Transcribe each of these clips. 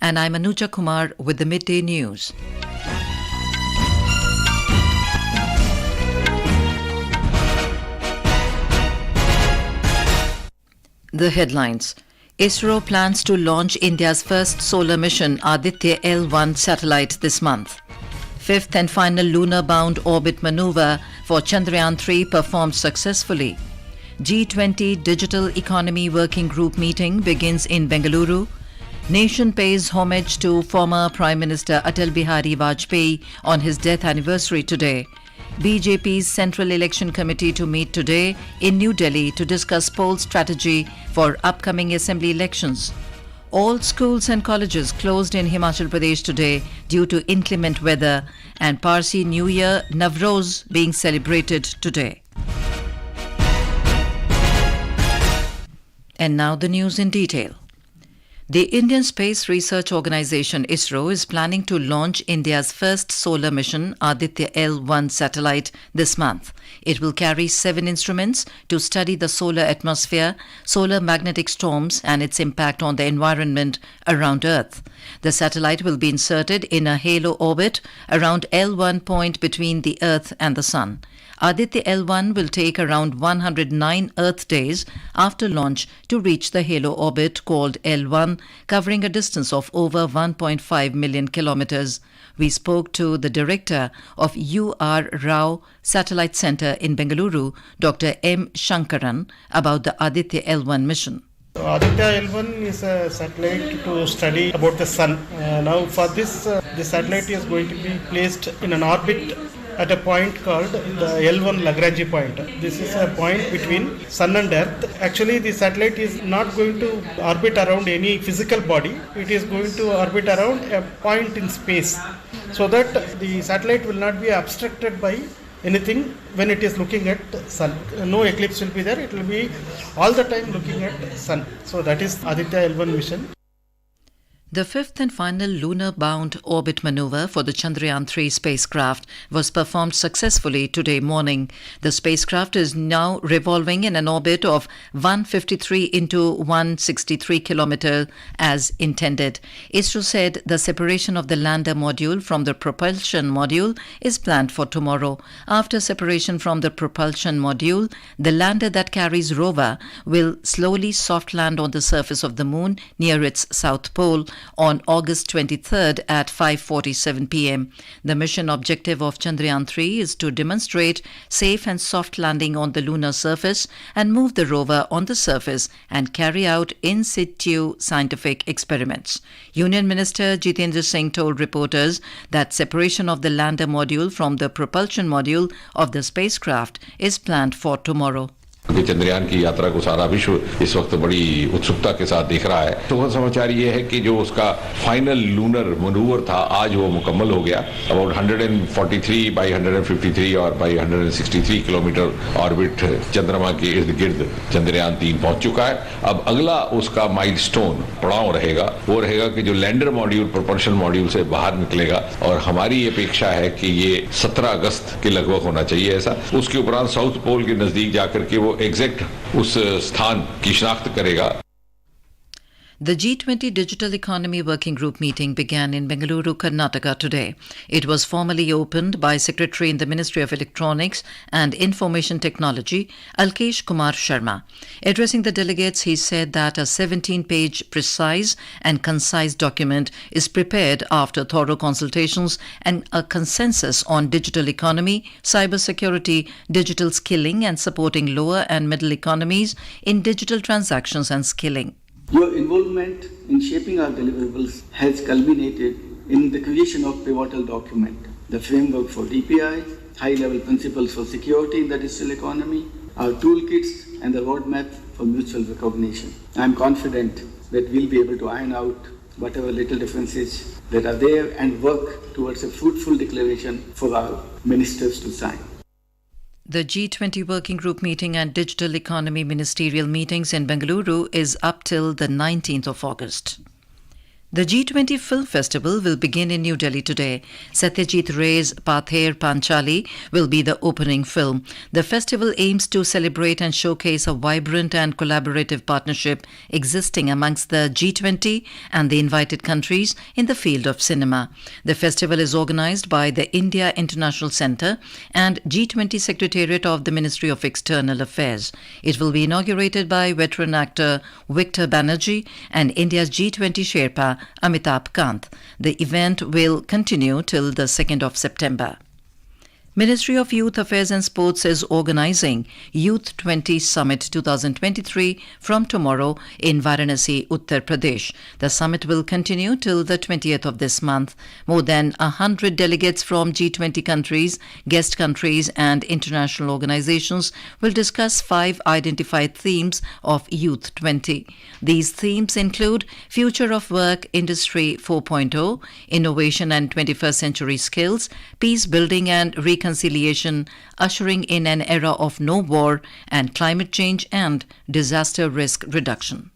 and I'm Anuja Kumar with the Midday News. The headlines. ISRO plans to launch India's first solar mission Aditya-L1 satellite this month. Fifth and final lunar-bound orbit maneuver for Chandrayaan-3 performed successfully. G20 Digital Economy Working Group meeting begins in Bengaluru. Nation pays homage to former Prime Minister Atal Bihari Vajpayee on his death anniversary today. BJP's Central Election Committee to meet today in New Delhi to discuss poll strategy for upcoming assembly elections. All schools and colleges closed in Himachal Pradesh today due to inclement weather, and Parsi New Year, Navroz, being celebrated today. And now the news in detail. The Indian Space Research Organisation ISRO is planning to launch India's first solar mission Aditya-L1 satellite this month. It will carry 7 instruments to study the solar atmosphere, solar magnetic storms and its impact on the environment around Earth. The satellite will be inserted in a halo orbit around L1 point between the Earth and the Sun. Aditya-L1 will take around 109 Earth days after launch to reach the halo orbit called L1, covering a distance of over 1.5 million kilometers. We spoke to the director of UR Rao Satellite Center in Bengaluru, Dr. M. Shankaran, about the Aditya-L1 mission. Aditya-L1 is a satellite to study about the sun. Now for this, the satellite is going to be placed in an orbit at a point called the L1 Lagrange point. This is a point between Sun and Earth. Actually, the satellite is not going to orbit around any physical body. It is going to orbit around a point in space, so that the satellite will not be obstructed by anything when it is looking at Sun. No eclipse will be there. It will be all the time looking at Sun. So that is Aditya-L1 mission. The fifth and final lunar-bound orbit maneuver for the Chandrayaan-3 spacecraft was performed successfully today morning. The spacecraft is now revolving in an orbit of 153 into 163 kilometers as intended. ISRO said the separation of the lander module from the propulsion module is planned for tomorrow. After separation from the propulsion module, the lander that carries rover will slowly soft land on the surface of the moon near its south pole on August 23rd at 5:47 p.m. The mission objective of Chandrayaan-3 is to demonstrate safe and soft landing on the lunar surface and move the rover on the surface and carry out in situ scientific experiments. Union Minister Jitendra Singh told reporters that separation of the lander module from the propulsion module of the spacecraft is planned for tomorrow. Chandrayaan की यात्रा को सारा विश्व इस वक्त बड़ी उत्सुकता के साथ देख रहा है। तो समाचार ये है कि जो उसका फाइनल लूनर मनूवर था आज वो मुकम्मल हो गया। अबाउट 143 बाई 153 और बाई 163 किलोमीटर ऑर्बिट चंद्रमा के इर्द गिर्द चंद्रयान 3 पहुंच चुका है। अब अगला उसका माइलस्टोन पड़ाव रहेगा, वो रहेगा कि जो लैंडर मॉड्यूल प्रोपल्शन मॉड्यूल से बाहर निकलेगा, और हमारी अपेक्षा है कि ये 17 अगस्त के लगभग होना चाहिए ऐसा। उसके उपरांत साउथ पोल के नजदीक जाकर के वो एग्जैक्ट उस स्थान की शिनाख्त करेगा। The G20 Digital Economy Working Group meeting began in Bengaluru, Karnataka today. It was formally opened by Secretary in the Ministry of Electronics and Information Technology, Alkesh Kumar Sharma. Addressing the delegates, he said that a 17-page precise and concise document is prepared after thorough consultations and a consensus on digital economy, cybersecurity, digital skilling and supporting lower and middle economies in digital transactions and skilling. Your involvement in shaping our deliverables has culminated in the creation of pivotal document, the framework for DPI, high-level principles for security in the digital economy, our toolkits and the roadmap for mutual recognition. I am confident that we'll be able to iron out whatever little differences that are there and work towards a fruitful declaration for our ministers to sign. The G20 Working Group meeting and Digital Economy Ministerial meetings in Bengaluru is up till the 19th of August. The G20 Film Festival will begin in New Delhi today. Satyajit Ray's Pather Panchali will be the opening film. The festival aims to celebrate and showcase a vibrant and collaborative partnership existing amongst the G20 and the invited countries in the field of cinema. The festival is organized by the India International Centre and G20 Secretariat of the Ministry of External Affairs. It will be inaugurated by veteran actor Victor Banerjee and India's G20 Sherpa Amitabh Kant. The event will continue till the 2nd of September. Ministry of Youth Affairs and Sports is organizing Youth 20 Summit 2023 from tomorrow in Varanasi, Uttar Pradesh. The summit will continue till the 20th of this month. More than 100 delegates from G20 countries, guest countries and international organizations will discuss 5 identified themes of Youth 20. These themes include Future of Work, Industry 4.0, Innovation and 21st Century Skills, Peace Building and Reconciliation, ushering in an era of no war, and climate change and disaster risk reduction.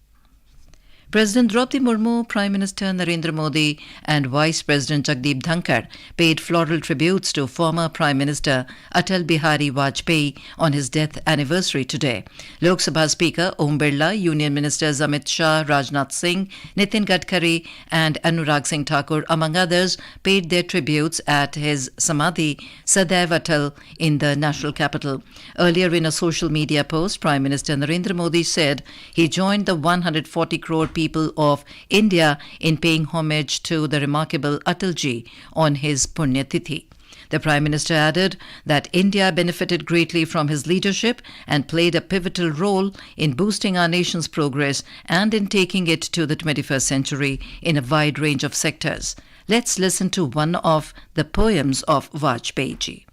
President Draupadi Murmu, Prime Minister Narendra Modi and Vice President Jagdeep Dhankar paid floral tributes to former Prime Minister Atal Bihari Vajpayee on his death anniversary today. Lok Sabha Speaker Om Birla, Union Ministers Amit Shah, Rajnath Singh, Nitin Gadkari and Anurag Singh Thakur, among others, paid their tributes at his Samadhi, Sadaiv Atal, in the national capital. Earlier in a social media post, Prime Minister Narendra Modi said he joined the 140 crore people of India in paying homage to the remarkable Atalji on his Punya Tithi. The Prime Minister added that India benefited greatly from his leadership and played a pivotal role in boosting our nation's progress and in taking it to the 21st century in a wide range of sectors. Let's listen to one of the poems of Vajpayee ji.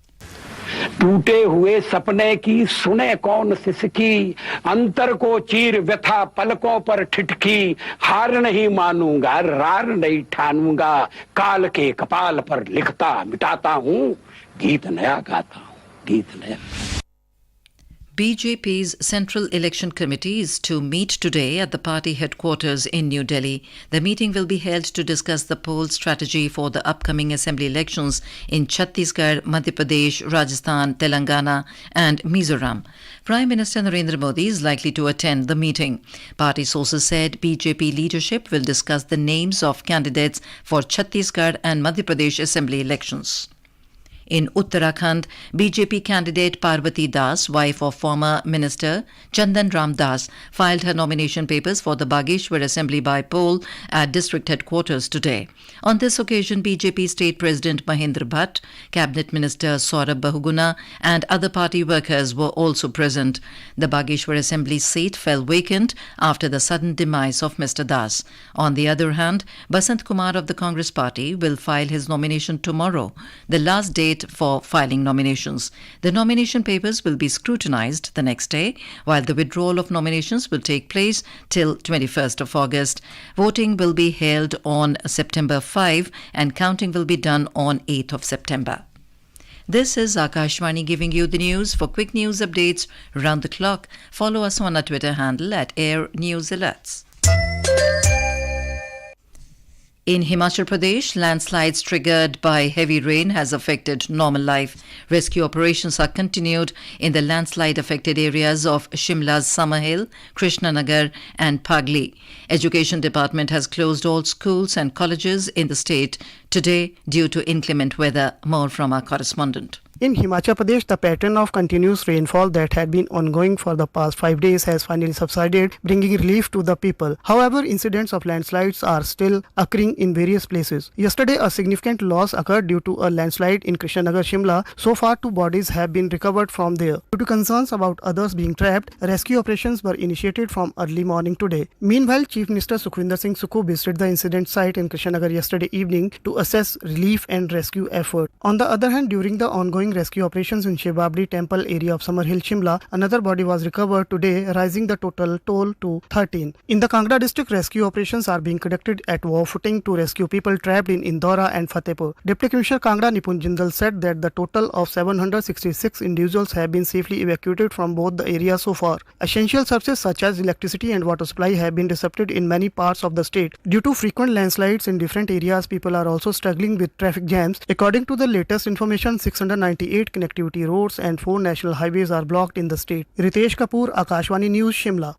टूटे हुए सपने की सुने कौन सिसकी, अंतर को चीर व्यथा पलकों पर ठिठकी, हार नहीं मानूंगा रार नहीं ठानूंगा, काल के कपाल पर लिखता मिटाता हूँ, गीत नया गाता हूँ, गीत नया। BJP's Central Election Committee is to meet today at the party headquarters in New Delhi. The meeting will be held to discuss the poll strategy for the upcoming assembly elections in Chhattisgarh, Madhya Pradesh, Rajasthan, Telangana and Mizoram. Prime Minister Narendra Modi is likely to attend the meeting. Party sources said BJP leadership will discuss the names of candidates for Chhattisgarh and Madhya Pradesh assembly elections. In Uttarakhand, BJP candidate Parvati Das, wife of former Minister Chandan Ram Das, filed her nomination papers for the Bageshwar Assembly by poll at district headquarters today. On this occasion, BJP State President Mahendra Bhatt, Cabinet Minister Saurabh Bahuguna and other party workers were also present. The Bageshwar Assembly seat fell vacant after the sudden demise of Mr. Das. On the other hand, Basant Kumar of the Congress Party will file his nomination tomorrow, the last date for filing nominations. The nomination papers will be scrutinized the next day, while the withdrawal of nominations will take place till 21st of August. Voting will be held on September 5 and counting will be done on 8th of September. This is Akashvani giving you the news. For quick news updates round the clock, follow us on our Twitter handle at Air News Alerts. In Himachal Pradesh, landslides triggered by heavy rain has affected normal life. Rescue operations are continued in the landslide-affected areas of Shimla's Summerhill, Krishnanagar and Pagli. Education Department has closed all schools and colleges in the state today due to inclement weather. More from our correspondent. In Himachal Pradesh, the pattern of continuous rainfall that had been ongoing for the past 5 days has finally subsided, bringing relief to the people. However, incidents of landslides are still occurring in various places. Yesterday, a significant loss occurred due to a landslide in Krishnanagar, Shimla. So far, 2 bodies have been recovered from there. Due to concerns about others being trapped, rescue operations were initiated from early morning today. Meanwhile, Chief Minister Sukhwinder Singh Sukhu visited the incident site in Krishnanagar yesterday evening to assess relief and rescue effort. On the other hand, during the ongoing during rescue operations in Shivabri temple area of Summer Hill, Shimla. Another body was recovered today, rising the total toll to 13. In the Kangra district, rescue operations are being conducted at war footing to rescue people trapped in Indora and Fatehpur. Deputy Commissioner Kangra Nipun Jindal said that the total of 766 individuals have been safely evacuated from both the areas so far. Essential services such as electricity and water supply have been disrupted in many parts of the state. Due to frequent landslides in different areas, people are also struggling with traffic jams. According to the latest information, 698 connectivity roads and 4 national highways are blocked in the state. Ritesh Kapoor, Akashvani News, Shimla.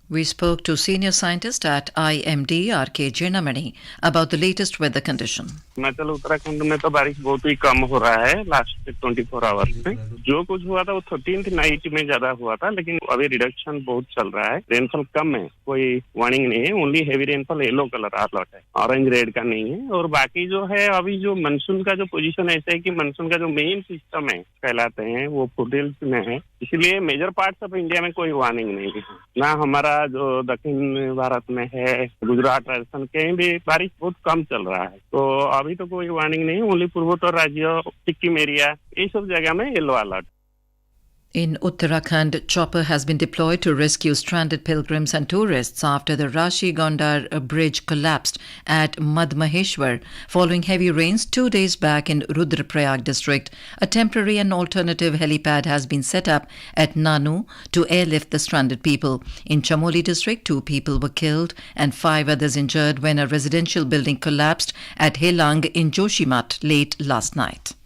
We spoke to senior scientist at IMD, R.K. Jinamani, about the latest weather condition. Himachal Uttarakhand में तो बारिश बहुत ही कम हो रहा है last 24 hours में जो कुछ हुआ था वो 13th नाइट में ज्यादा हुआ था लेकिन अभी रिडक्शन बहुत चल रहा है रेनफॉल कम है कोई वार्निंग नहीं है only heavy rainfall yellow colour alert है ऑरेंज रेड का नहीं है और बाकी जो है अभी जो मानसून का जो पोजीशन ऐसा है कि मानसून का जो मेन सिस्टम है कहलाते हैं वो फुटहिल्स में है इसलिए मेजर पार्ट्स ऑफ इंडिया में कोई वार्निंग नहीं है ना हमारा जो दक्षिण भारत में है गुजरात राजस्थान कहीं भी बारिश बहुत कम चल रहा है तो अभी तो कोई वार्निंग नहीं ओनली पूर्वोत्तर राज्य सिक्किम एरिया ये सब जगह में yellow alert In Uttarakhand, chopper has been deployed to rescue stranded pilgrims and tourists after the Rashi Gondar bridge collapsed at Madmaheshwar following heavy rains 2 days back in Rudraprayag district. A temporary and alternative helipad has been set up at Nanu to airlift the stranded people. In Chamoli district, 2 people were killed and 5 others injured when a residential building collapsed at Helang in Joshimath late last night.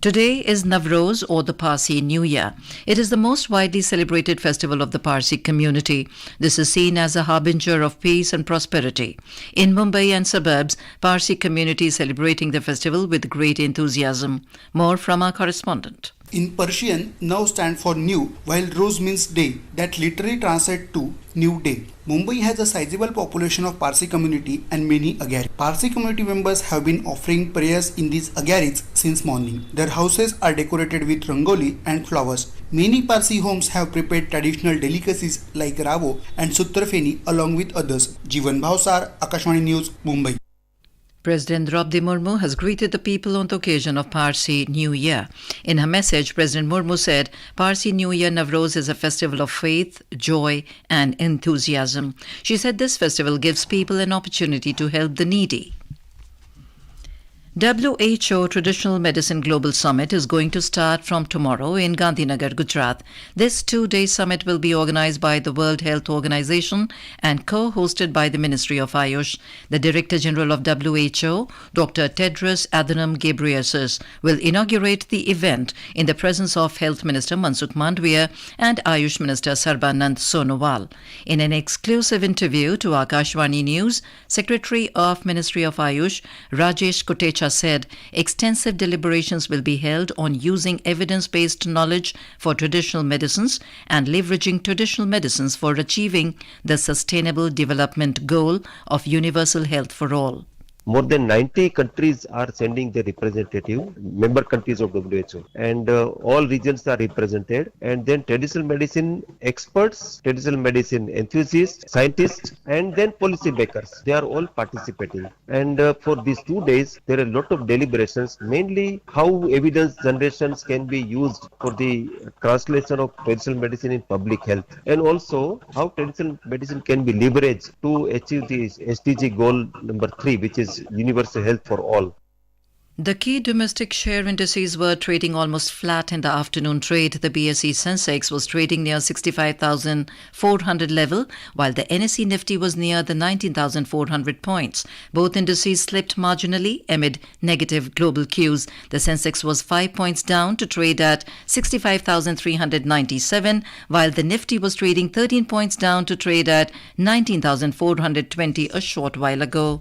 Today is Navroz or the Parsi New Year. It is the most widely celebrated festival of the Parsi community. This is seen as a harbinger of peace and prosperity. In Mumbai and suburbs, Parsi community is celebrating the festival with great enthusiasm. More from our correspondent. In Persian, Nav stands for new, while Roz means day, that literally translates to new day. Mumbai has a sizable population of Parsi community and many Agaris. Parsi community members have been offering prayers in these Agaris since morning. Their houses are decorated with rangoli and flowers. Many Parsi homes have prepared traditional delicacies like ravo and sutrafeni along with others. Jivan Bhavsar, Akashvani News, Mumbai. President Draupadi Murmu has greeted the people on the occasion of Parsi New Year. In her message, President Murmu said, Parsi New Year Navroz is a festival of faith, joy and enthusiasm. She said this festival gives people an opportunity to help the needy. WHO Traditional Medicine Global Summit is going to start from tomorrow in Gandhinagar, Gujarat. This 2-day summit will be organized by the World Health Organization and co-hosted by the Ministry of Ayush. The Director General of WHO, Dr. Tedros Adhanom Ghebreyesus, will inaugurate the event in the presence of Health Minister Mansukh Mandavia and Ayush Minister Sarbanand Sonowal. In an exclusive interview to Akashvani News, Secretary of Ministry of Ayush, Rajesh Kotecha said extensive deliberations will be held on using evidence-based knowledge for traditional medicines and leveraging traditional medicines for achieving the Sustainable Development Goal of universal health for all. More than 90 countries are sending their representative, member countries of WHO, and all regions are represented. And then traditional medicine experts, traditional medicine enthusiasts, scientists, and then policy makers. They are all participating. And for these 2 days, there are a lot of deliberations, mainly how evidence generations can be used for the translation of traditional medicine in public health, and also how traditional medicine can be leveraged to achieve the SDG goal number 3, which is universal health for all. The key domestic share indices were trading almost flat in the afternoon trade. The BSE Sensex was trading near 65,400 level, while the NSE Nifty was near the 19,400 points. Both indices slipped marginally amid negative global cues. The Sensex was 5 points down to trade at 65,397, while the Nifty was trading 13 points down to trade at 19,420 a short while ago.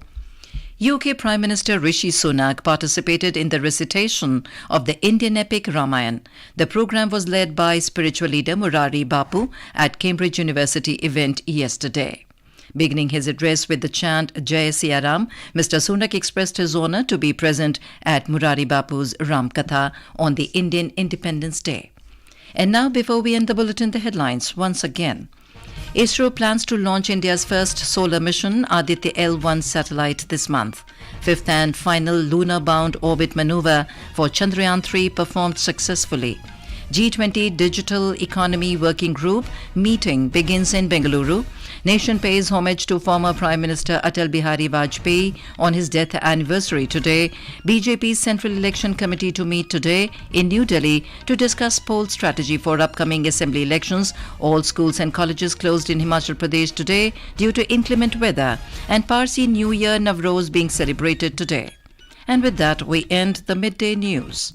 UK Prime Minister Rishi Sunak participated in the recitation of the Indian epic Ramayana. The program was led by spiritual leader Murari Bapu at Cambridge University event yesterday. Beginning his address with the chant Jai Siya Ram, Mr. Sunak expressed his honour to be present at Murari Bapu's Ram Katha on the Indian Independence Day. And now, before we end the bulletin, the headlines once again. ISRO plans to launch India's first solar mission, Aditya-L1 satellite, this month. Fifth and final lunar-bound orbit maneuver for Chandrayaan-3 performed successfully. G20 Digital Economy Working Group meeting begins in Bengaluru. Nation pays homage to former Prime Minister Atal Bihari Vajpayee on his death anniversary today. BJP's Central Election Committee to meet today in New Delhi to discuss poll strategy for upcoming assembly elections. All schools and colleges closed in Himachal Pradesh today due to inclement weather. And Parsi New Year Navroz being celebrated today. And with that, we end the midday news.